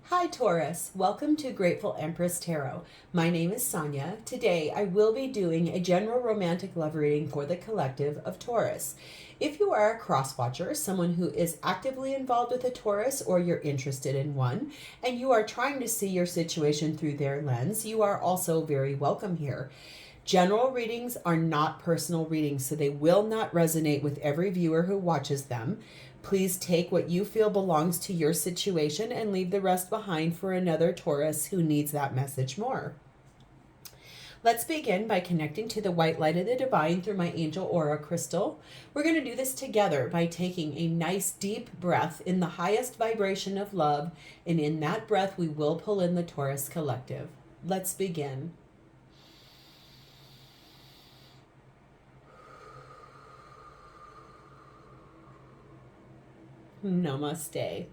Hi Taurus, welcome to Grateful Empress Tarot. My name is Sonia. Today I will be doing a general romantic love reading for the collective of Taurus. If you are a cross watcher, someone who is actively involved with a Taurus, or you're interested in one, and you are trying to see your situation through their lens, you are also very welcome here. General readings are not personal readings, so they will not resonate with every viewer who watches them. Please take what you feel belongs to your situation and leave the rest behind for another Taurus who needs that message more. Let's begin by connecting to the white light of the divine through my angel aura crystal. We're going to do this together by taking a nice deep breath in the highest vibration of love, and in that breath we will pull in the Taurus collective. Let's begin. Namaste.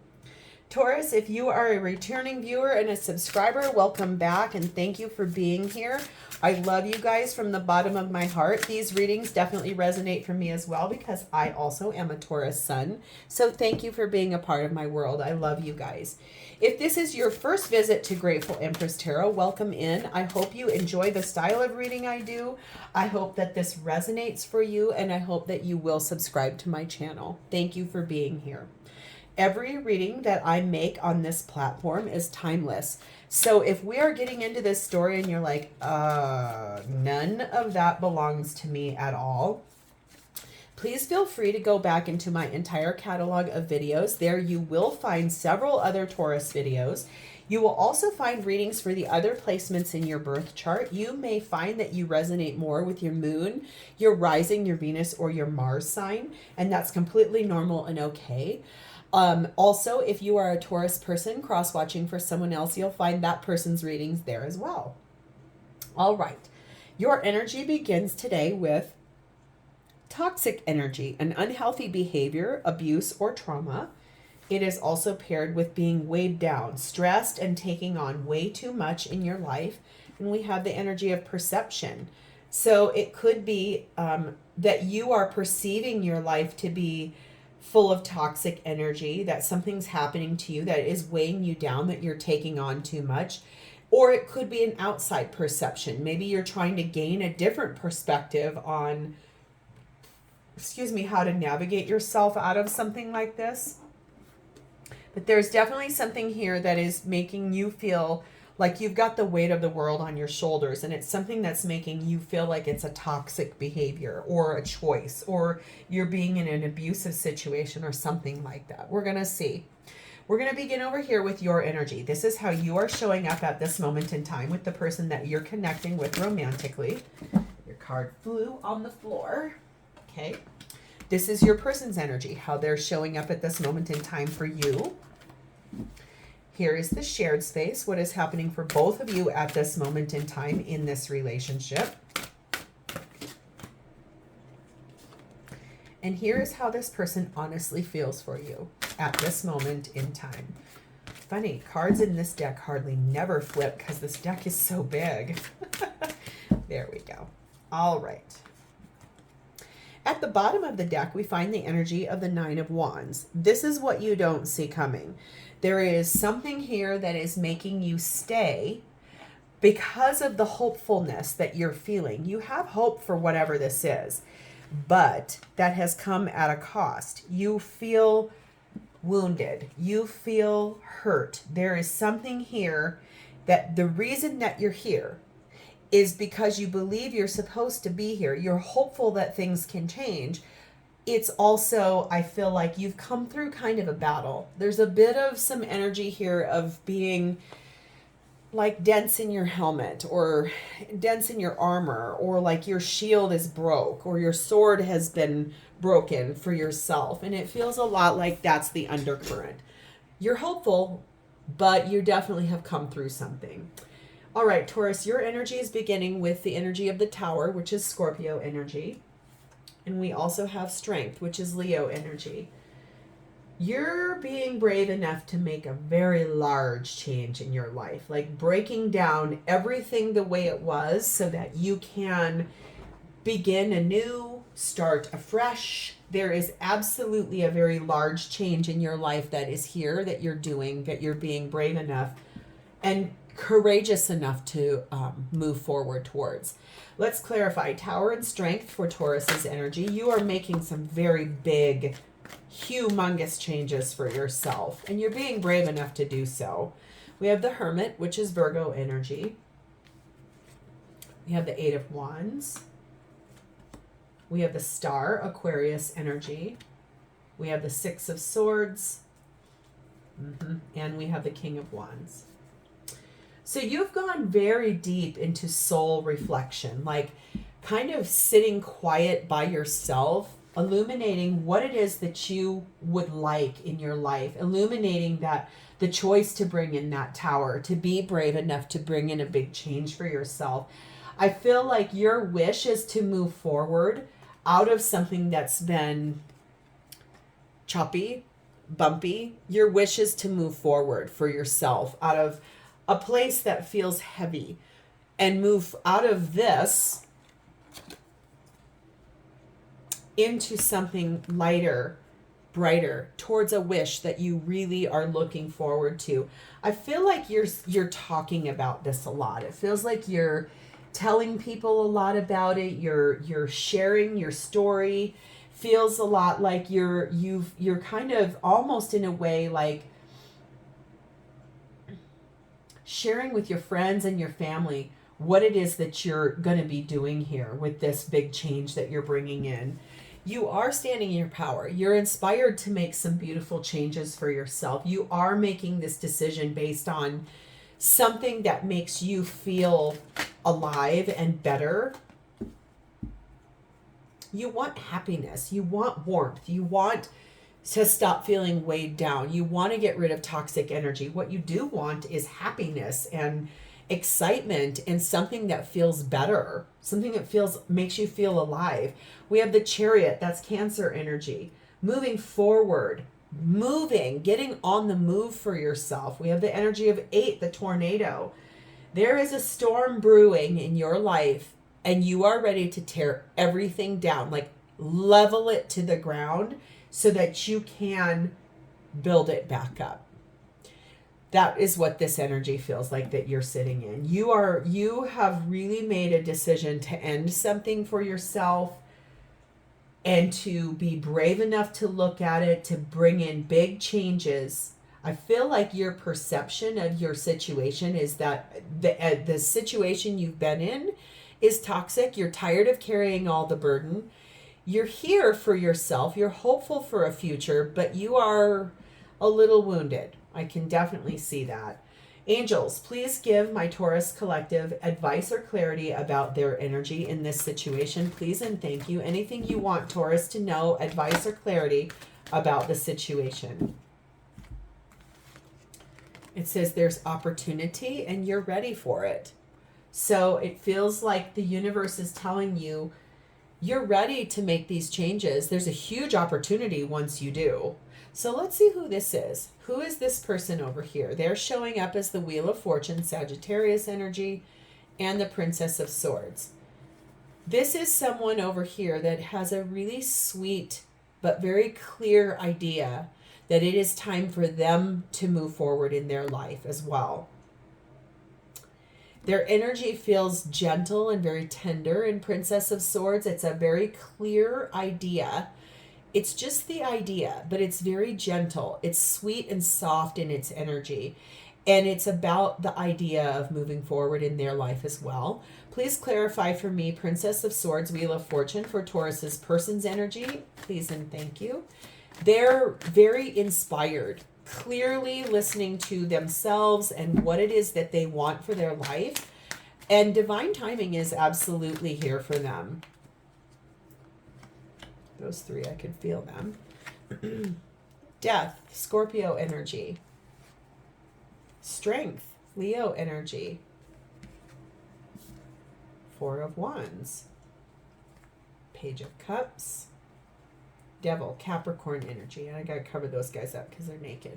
Taurus, if you are a returning viewer and a subscriber, welcome back and thank you for being here. I love you guys from the bottom of my heart. These readings definitely resonate for me as well because I also am a Taurus sun. So thank you for being a part of my world. I love you guys. If this is your first visit to Grateful Empress Tarot, welcome in. I hope you enjoy the style of reading I do. I hope that this resonates for you, and I hope that you will subscribe to my channel. Thank you for being here. Every reading that I make on this platform is timeless. So if we are getting into this story and you're like, none of that belongs to me at all, please feel free to go back into my entire catalog of videos. There you will find several other Taurus videos. You will also find readings for the other placements in your birth chart. You may find that you resonate more with your moon, your rising, your Venus, or your Mars sign, and that's completely normal and okay. Also, if you are a Taurus person cross-watching for someone else, you'll find that person's readings there as well. All right. Your energy begins today with toxic energy, an unhealthy behavior, abuse, or trauma. It is also paired with being weighed down, stressed, and taking on way too much in your life. And we have the energy of perception. So it could be that you are perceiving your life to be full of toxic energy, that something's happening to you that is weighing you down, that you're taking on too much. Or it could be an outside perception. Maybe you're trying to gain a different perspective on, how to navigate yourself out of something like this. But there's definitely something here that is making you feel like you've got the weight of the world on your shoulders, and it's something that's making you feel like it's a toxic behavior or a choice, or you're being in an abusive situation or something like that. We're going to see. We're going to begin over here with your energy. This is how you are showing up at this moment in time with the person that you're connecting with romantically. Your card flew on the floor. Okay. This is your person's energy, how they're showing up at this moment in time for you. Here is the shared space, what is happening for both of you at this moment in time in this relationship. And here is how this person honestly feels for you at this moment in time. Funny, cards in this deck hardly never flip because this deck is so big. There we go. All right. At the bottom of the deck, we find the energy of the Nine of Wands. This is what you don't see coming. There is something here that is making you stay because of the hopefulness that you're feeling. You have hope for whatever this is, but that has come at a cost. You feel wounded. You feel hurt. There is something here that the reason that you're here is because you believe you're supposed to be here. You're hopeful that things can change. It's also, I feel like you've come through kind of a battle. There's a bit of some energy here of being like dents in your helmet or dents in your armor, or like your shield is broke or your sword has been broken for yourself. And it feels a lot like that's the undercurrent. You're hopeful, but you definitely have come through something. All right, Taurus, your energy is beginning with the energy of the Tower, which is Scorpio energy. And we also have Strength, which is Leo energy. You're being brave enough to make a very large change in your life, like breaking down everything the way it was so that you can begin anew, start afresh. There is absolutely a very large change in your life that is here, that you're doing, that you're being brave enough and courageous enough to move forward towards. Let's clarify. Tower and Strength for Taurus's energy. You are making some very big, humongous changes for yourself, and you're being brave enough to do so. We have the Hermit, which is Virgo energy. We have the Eight of Wands. We have the Star, Aquarius energy. We have the Six of Swords. And we have the King of Wands. So you've gone very deep into soul reflection, like kind of sitting quiet by yourself, illuminating what it is that you would like in your life, illuminating that the choice to bring in that tower, to be brave enough to bring in a big change for yourself. I feel like your wish is to move forward out of something that's been choppy, bumpy. Your wish is to move forward for yourself out of a place that feels heavy and move out of this into something lighter, brighter, towards a wish that you really are looking forward to. I feel like you're talking about this a lot. It feels like you're telling people a lot about it. You're sharing your story. Feels a lot like you're kind of almost in a way like sharing with your friends and your family what it is that you're going to be doing here with this big change that you're bringing in. You are standing in your power. You're inspired to make some beautiful changes for yourself. You are making this decision based on something that makes you feel alive and better. You want happiness. You want warmth. You want to stop feeling weighed down. You want to get rid of toxic energy. What you do want is happiness and excitement and something that feels better, something that makes you feel alive. We have the Chariot, that's Cancer energy. Moving forward, getting on the move for yourself. We have the energy of 8, the Tornado. There is a storm brewing in your life and you are ready to tear everything down, like level it to the ground so that you can build it back up. That is what this energy feels like that you're sitting in. You have really made a decision to end something for yourself and to be brave enough to look at it, to bring in big changes. I feel like your perception of your situation is that the situation you've been in is toxic. You're tired of carrying all the burden. You're here for yourself. You're hopeful for a future, but you are a little wounded. I can definitely see that. Angels, please give my Taurus collective advice or clarity about their energy in this situation. Please and thank you. Anything you want Taurus to know, advice or clarity about the situation. It says there's opportunity and you're ready for it. So it feels like the universe is telling you you're ready to make these changes. There's a huge opportunity once you do. So let's see who this is. Who is this person over here? They're showing up as the Wheel of Fortune, Sagittarius energy, and the Princess of Swords. This is someone over here that has a really sweet but very clear idea that it is time for them to move forward in their life as well. Their energy feels gentle and very tender in Princess of Swords. It's a very clear idea. It's just the idea, but it's very gentle. It's sweet and soft in its energy. And it's about the idea of moving forward in their life as well. Please clarify for me, Princess of Swords, Wheel of Fortune for Taurus's person's energy. Please and thank you. They're very inspired, clearly listening to themselves and what it is that they want for their life. And divine timing is absolutely here for them. Those three, I could feel them. Death, Scorpio energy. Strength, Leo energy. Four of Wands. Page of Cups. Devil, Capricorn energy. And I gotta cover those guys up because they're naked.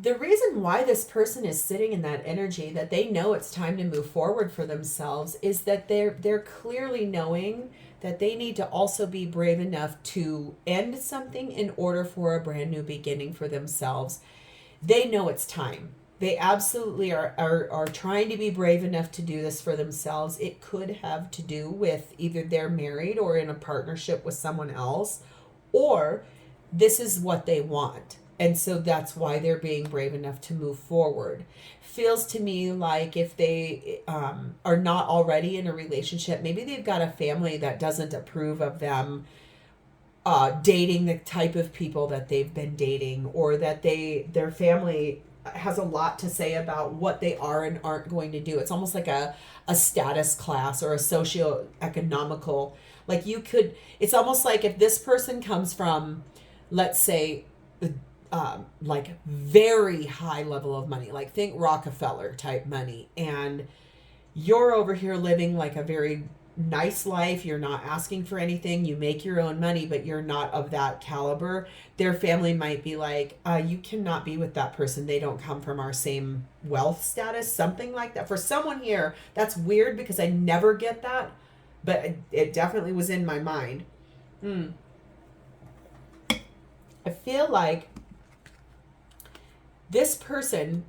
The reason why this person is sitting in that energy, that they know it's time to move forward for themselves, is that they're clearly knowing that they need to also be brave enough to end something in order for a brand new beginning for themselves. They know it's time. They absolutely are trying to be brave enough to do this for themselves. It could have to do with either they're married or in a partnership with someone else, or this is what they want. And so that's why they're being brave enough to move forward. Feels to me like if they are not already in a relationship, maybe they've got a family that doesn't approve of them dating the type of people that they've been dating, or that their family has a lot to say about what they are and aren't going to do. It's almost like a status class or a socioeconomical, like it's almost like if this person comes from, let's say, like very high level of money, like think Rockefeller type money, and you're over here living like a very nice life, you're not asking for anything, you make your own money, but you're not of that caliber, their family might be like, you cannot be with that person, they don't come from our same wealth status, something like that. For someone here, that's weird because I never get that, but it definitely was in my mind. I feel like this person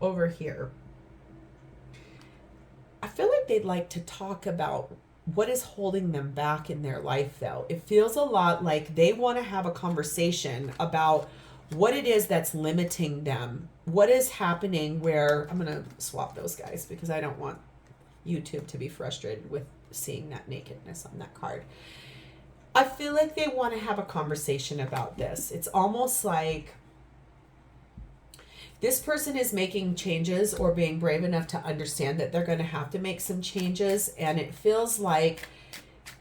over here, I feel like they'd like to talk about what is holding them back in their life, though. It feels a lot like they want to have a conversation about what it is that's limiting them. What is happening where, I'm going to swap those guys because I don't want YouTube to be frustrated with seeing that nakedness on that card. I feel like they want to have a conversation about this. It's almost like this person is making changes or being brave enough to understand that they're going to have to make some changes. And it feels like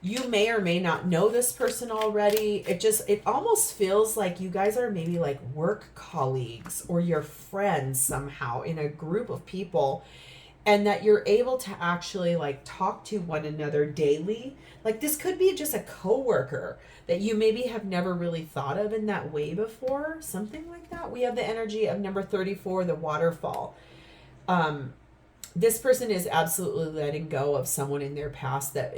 you may or may not know this person already. It almost feels like you guys are maybe like work colleagues or your friends somehow in a group of people, and that you're able to actually like talk to one another daily. Like this could be just a coworker that you maybe have never really thought of in that way before, something like that. We have the energy of number 34, the waterfall. This person is absolutely letting go of someone in their past that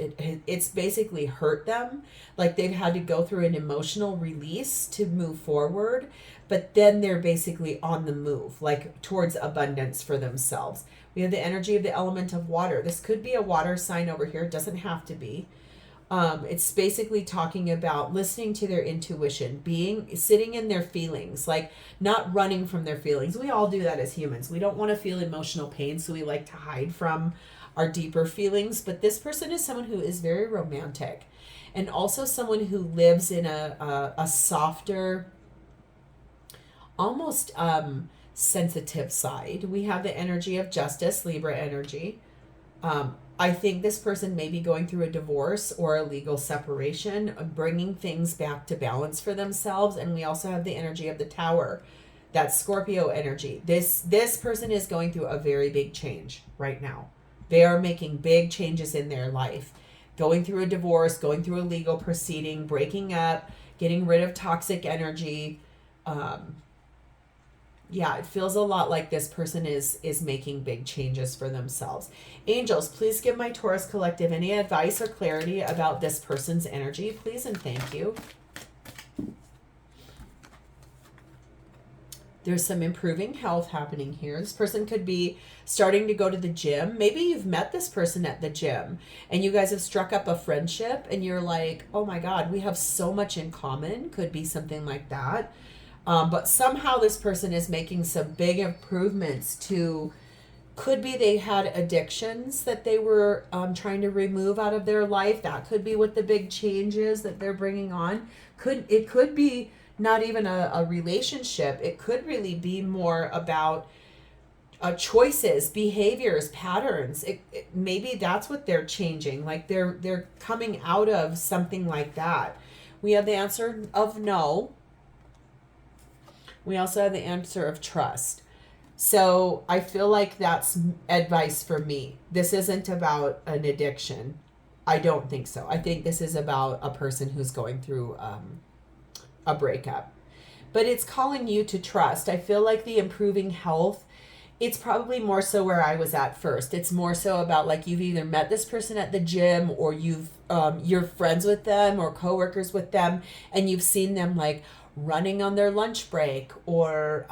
it's basically hurt them. Like they've had to go through an emotional release to move forward, but then they're basically on the move, like towards abundance for themselves. We have the energy of the element of water. This could be a water sign over here. It doesn't have to be. It's basically talking about listening to their intuition, sitting in their feelings, like not running from their feelings. We all do that as humans. We don't want to feel emotional pain, so we like to hide from our deeper feelings. But this person is someone who is very romantic, and also someone who lives in a softer, almost sensitive side. We have the energy of justice, Libra energy. I think this person may be going through a divorce or a legal separation, bringing things back to balance for themselves. And we also have the energy of the Tower, that's Scorpio energy. This person is going through a very big change right now. They are making big changes in their life, going through a divorce, going through a legal proceeding, breaking up, getting rid of toxic energy. Yeah, it feels a lot like this person is making big changes for themselves. Angels, please give my Taurus collective any advice or clarity about this person's energy, please, and thank you. There's some improving health happening here. This person could be starting to go to the gym. Maybe you've met this person at the gym and you guys have struck up a friendship and you're like, oh my God, we have so much in common. Could be something like that. But somehow this person is making some big improvements to, could be they had addictions that they were trying to remove out of their life. That could be what the big change is that they're bringing on. It could be not even a relationship. It could really be more about choices, behaviors, patterns. Maybe that's what they're changing. Like they're coming out of something like that. We have the answer of no. We also have the answer of trust. So I feel like that's advice for me. This isn't about an addiction. I don't think so. I think this is about a person who's going through a breakup. but it's calling you to trust. I feel like the improving health, it's probably more so where I was at first. It's more so about like you've either met this person at the gym or you're friends with them or coworkers with them, and you've seen them like running on their lunch break or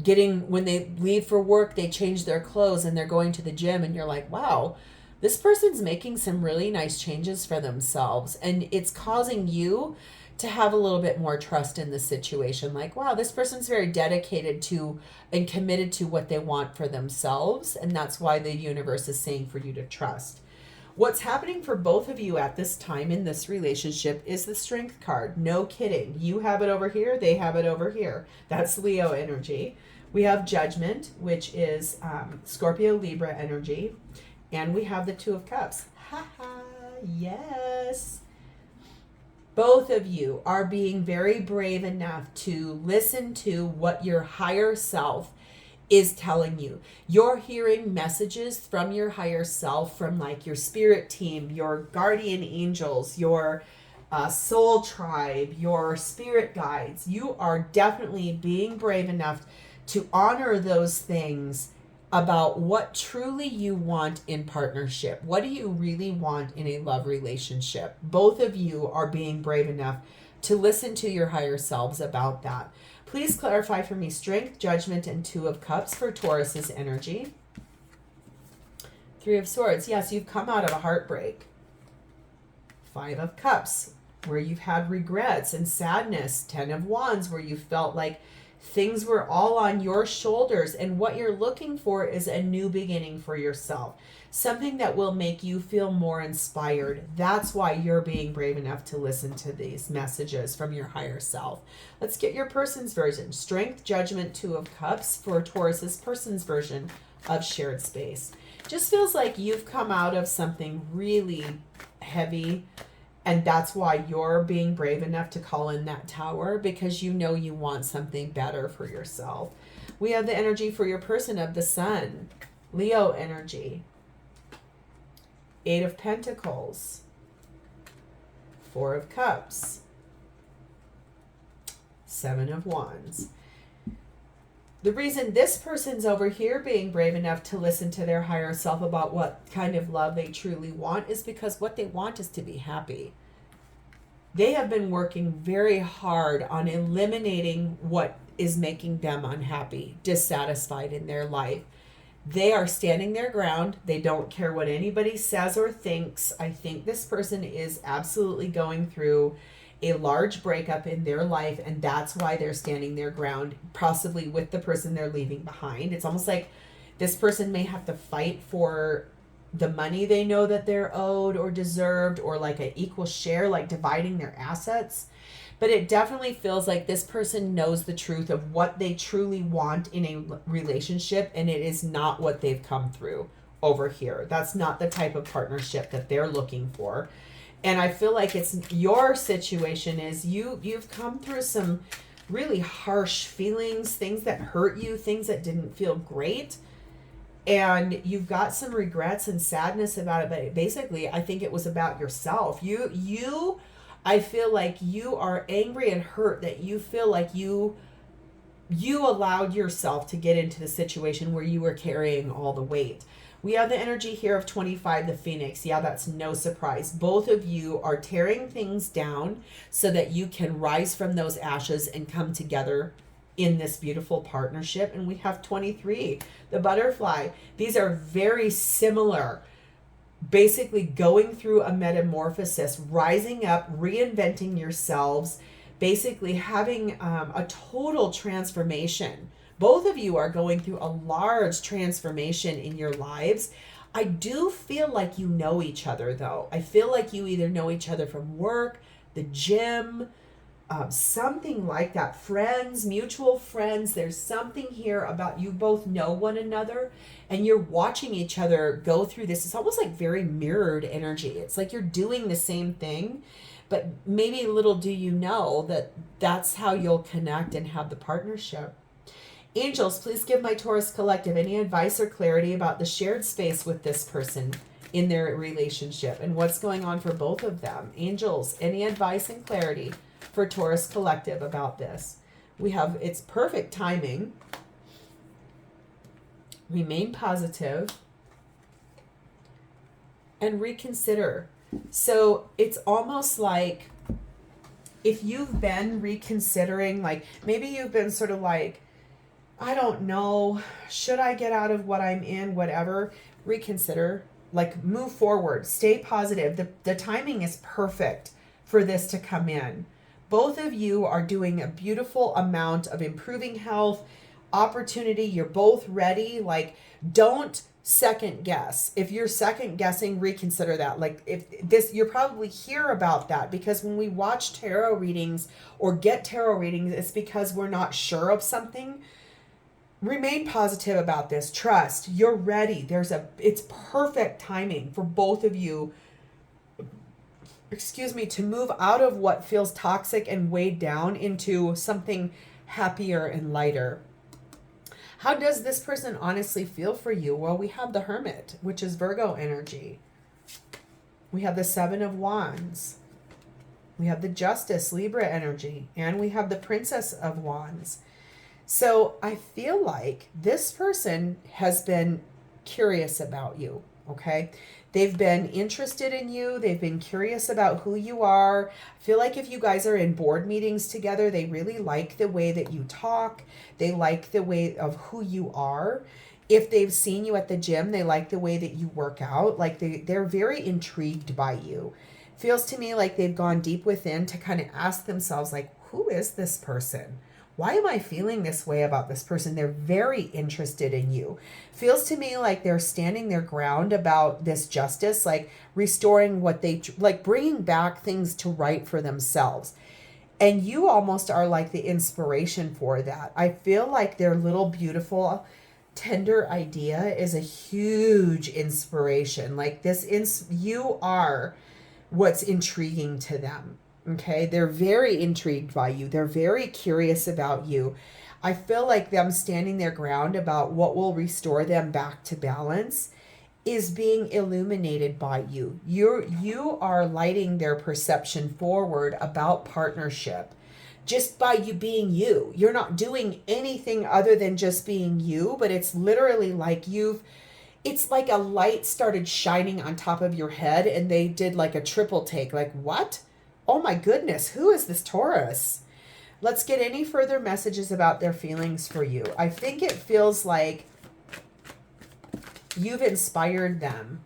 when they leave for work, they change their clothes and they're going to the gym, and you're like, wow, this person's making some really nice changes for themselves, and it's causing you to have a little bit more trust in the situation. Like, wow, this person's very dedicated to and committed to what they want for themselves, and that's why the universe is saying for you to trust. What's happening for both of you at this time in this relationship is the Strength card. No kidding. You have it over here, they have it over here. That's Leo energy. We have Judgment, which is Scorpio Libra energy. And we have the Two of Cups. Haha, yes. Both of you are being very brave enough to listen to what your higher self is telling you. You're hearing messages from your higher self, from like your spirit team, your guardian angels, your soul tribe, your spirit guides. You are definitely being brave enough to honor those things about what truly you want in partnership. What do you really want in a love relationship? Both of you are being brave enough to listen to your higher selves about that. Please clarify for me Strength, Judgment, and Two of Cups for Taurus's energy. Three of Swords. Yes, you've come out of a heartbreak. Five of Cups, where you've had regrets and sadness. 10 of Wands, where you felt like things were all on your shoulders, and what you're looking for is a new beginning for yourself. Something that will make you feel more inspired. That's why you're being brave enough to listen to these messages from your higher self. Let's get your person's version. Strength, Judgment, Two of Cups for Taurus's person's version of shared space. Just feels like you've come out of something really heavy, and that's why you're being brave enough to call in that tower, because you know you want something better for yourself. We have the energy for your person of the Sun. Leo energy. 8 of Pentacles. 4 of Cups. 7 of Wands. The reason this person's over here being brave enough to listen to their higher self about what kind of love they truly want is because what they want is to be happy. They have been working very hard on eliminating what is making them unhappy, dissatisfied in their life. They are standing their ground. They don't care what anybody says or thinks. I think this person is absolutely going through a large breakup in their life, and that's why they're standing their ground, possibly with the person they're leaving behind. It's almost like this person may have to fight for the money they know that they're owed or deserved, or like an equal share, like dividing their assets. But it definitely feels like this person knows the truth of what they truly want in a relationship, and it is not what they've come through over here. That's not the type of partnership that they're looking for. And I feel like it's your situation is you've come through some really harsh feelings, things that hurt you, things that didn't feel great. And you've got some regrets and sadness about it. But basically, I think it was about yourself. I feel like you are angry and hurt that you feel like you allowed yourself to get into the situation where you were carrying all the weight. We have the energy here of 25, the Phoenix. Yeah, that's no surprise. Both of you are tearing things down so that you can rise from those ashes and come together in this beautiful partnership. And we have 23, the Butterfly. These are very similar. Basically going through a metamorphosis, rising up, reinventing yourselves, basically having a total transformation. Both of you are going through a large transformation in your lives. I do feel like you know each other, though. I feel like you either know each other from work, the gym, something like that. Friends, mutual friends. There's something here about you both know one another, and you're watching each other go through this. It's almost like very mirrored energy. It's like you're doing the same thing, but maybe little do you know that that's how you'll connect and have the partnership. Angels, please give my Taurus collective any advice or clarity about the shared space with this person in their relationship and what's going on for both of them. Angels, any advice and clarity for Taurus collective about this? We have, it's perfect timing. Remain positive. And reconsider. So it's almost like if you've been reconsidering, like maybe you've been sort of like, I don't know, should I get out of what I'm in, whatever, reconsider, like move forward, stay positive. The timing is perfect for this to come in. Both of you are doing a beautiful amount of improving health, opportunity. You're both ready. Like, don't second guess. If you're second guessing, reconsider that. Like, if this, you'll probably hear about that because when we watch tarot readings or get tarot readings, it's because we're not sure of something. Remain positive about this. Trust. You're ready. It's perfect timing for both of you, to move out of what feels toxic and weighed down into something happier and lighter. How does this person honestly feel for you? Well, we have the Hermit, which is Virgo energy. We have the Seven of Wands. We have the Justice, Libra energy. And we have the Princess of Wands. So I feel like this person has been curious about you, okay? They've been interested in you. They've been curious about who you are. I feel like if you guys are in board meetings together, they really like the way that you talk. They like the way of who you are. If they've seen you at the gym, they like the way that you work out. Like they're very intrigued by you. Feels to me like they've gone deep within to kind of ask themselves, like, who is this person? Why am I feeling this way about this person? They're very interested in you. Feels to me like they're standing their ground about this justice, like restoring what they, like bringing back things to right for themselves. And you almost are like the inspiration for that. I feel like their little beautiful, tender idea is a huge inspiration. Like you are what's intriguing to them. Okay, they're very intrigued by you. They're very curious about you. I feel like them standing their ground about what will restore them back to balance is being illuminated by you. You are lighting their perception forward about partnership just by you being you. You're not doing anything other than just being you, but it's literally like it's like a light started shining on top of your head and they did like a triple take. Like, what? Oh my goodness, who is this Taurus? Let's get any further messages about their feelings for you. I think it feels like you've inspired them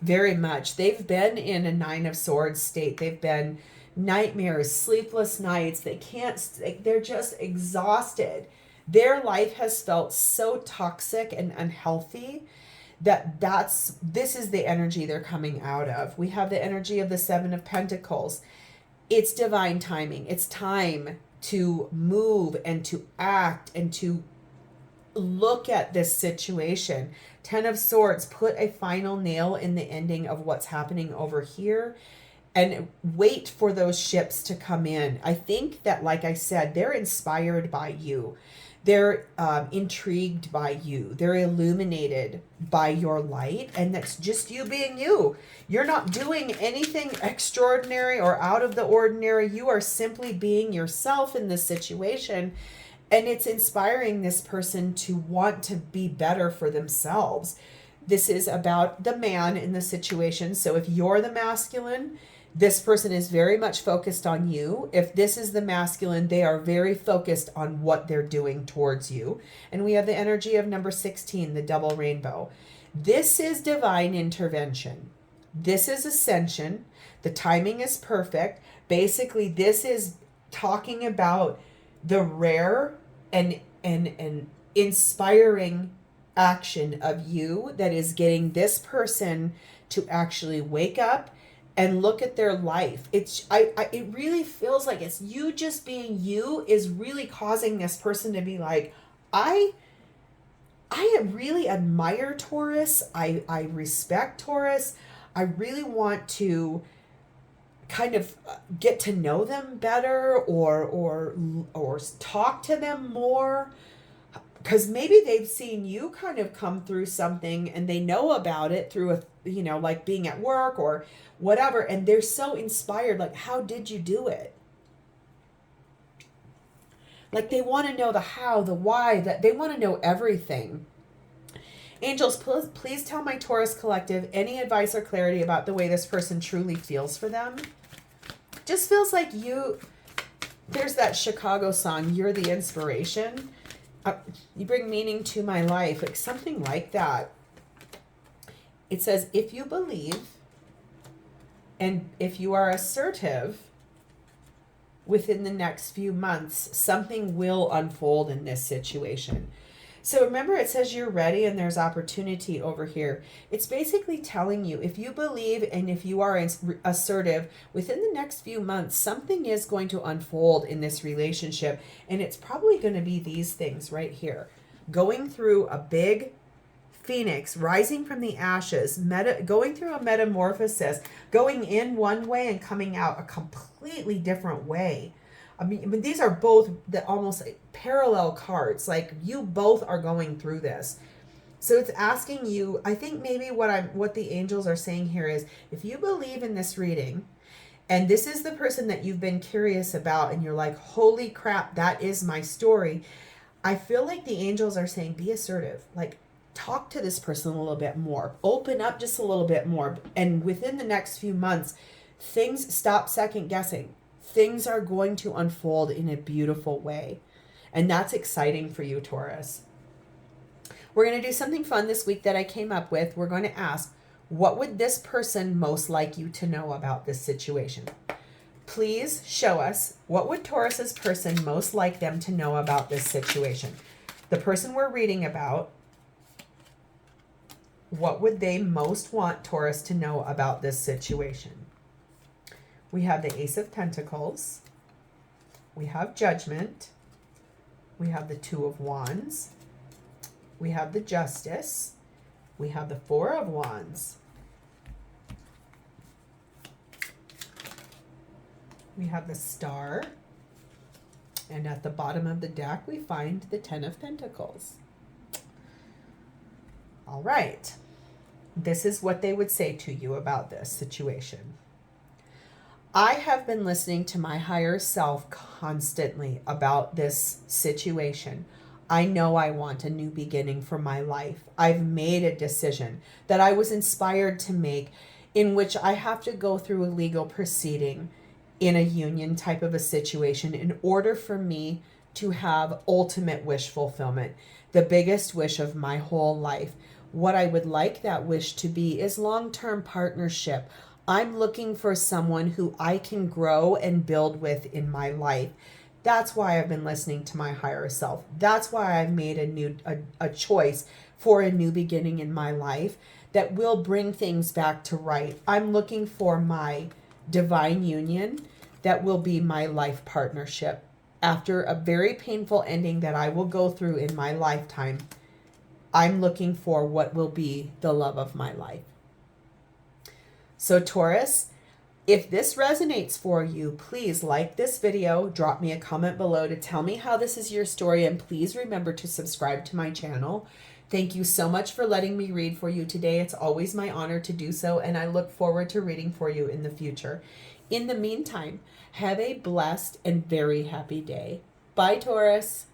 very much. They've been in a Nine of Swords state. They've been nightmares, sleepless nights. They're just exhausted. Their life has felt so toxic and unhealthy this is the energy they're coming out of. We have the energy of the Seven of Pentacles. It's divine timing. It's time to move and to act and to look at this situation. Ten of Swords, put a final nail in the ending of what's happening over here and wait for those ships to come in. I think that, like I said, they're inspired by you. They're intrigued by you. They're illuminated by your light. And that's just you being you. You're not doing anything extraordinary or out of the ordinary. You are simply being yourself in this situation. And it's inspiring this person to want to be better for themselves. This is about the man in the situation. So if you're the masculine, this person is very much focused on you. If this is the masculine, they are very focused on what they're doing towards you. And we have the energy of number 16, the double rainbow. This is divine intervention. This is ascension. The timing is perfect. Basically, this is talking about the rare and inspiring action of you that is getting this person to actually wake up and look at their life. It really feels like it's you just being you is really causing this person to be like, I really admire Taurus. I respect Taurus. I really want to kind of get to know them better or talk to them more. Because maybe they've seen you kind of come through something and they know about it through like being at work or whatever. And they're so inspired. Like, how did you do it? Like they want to know the how, the why, that they want to know everything. Angels, please tell my Taurus collective any advice or clarity about the way this person truly feels for them. Just feels like there's that Chicago song, You're the Inspiration. You bring meaning to my life, like something like that. It says, if you believe and if you are assertive within the next few months, something will unfold in this situation. So remember, it says you're ready and there's opportunity over here. It's basically telling you, if you believe and if you are assertive within the next few months, something is going to unfold in this relationship. And it's probably going to be these things right here. Going through a big phoenix, rising from the ashes, going through a metamorphosis, going in one way and coming out a completely different way. I mean, these are both almost like parallel cards. Like you both are going through this. So it's asking you, I think maybe what the angels are saying here is, if you believe in this reading, and this is the person that you've been curious about, and you're like, holy crap, that is my story. I feel like the angels are saying, be assertive. Like, talk to this person a little bit more. Open up just a little bit more. And within the next few months, things stop second guessing. Things are going to unfold in a beautiful way. And that's exciting for you, Taurus. We're going to do something fun this week that I came up with. We're going to ask, what would this person most like you to know about this situation? Please show us, what would Taurus's person most like them to know about this situation? The person we're reading about, what would they most want Taurus to know about this situation? We have the Ace of Pentacles. We have Judgment. We have the Two of Wands. We have the Justice. We have the Four of Wands. We have the Star. And at the bottom of the deck, we find the Ten of Pentacles. All right. This is what they would say to you about this situation. I have been listening to my higher self constantly about this situation. I know I want a new beginning for my life. I've made a decision that I was inspired to make, in which I have to go through a legal proceeding in a union type of a situation in order for me to have ultimate wish fulfillment, the biggest wish of my whole life. What I would like that wish to be is long-term partnership. I'm looking for someone who I can grow and build with in my life. That's why I've been listening to my higher self. That's why I've made a choice for a new beginning in my life that will bring things back to right. I'm looking for my divine union that will be my life partnership. After a very painful ending that I will go through in my lifetime, I'm looking for what will be the love of my life. So Taurus, if this resonates for you, please like this video, drop me a comment below to tell me how this is your story, and please remember to subscribe to my channel. Thank you so much for letting me read for you today. It's always my honor to do so, and I look forward to reading for you in the future. In the meantime, have a blessed and very happy day. Bye, Taurus.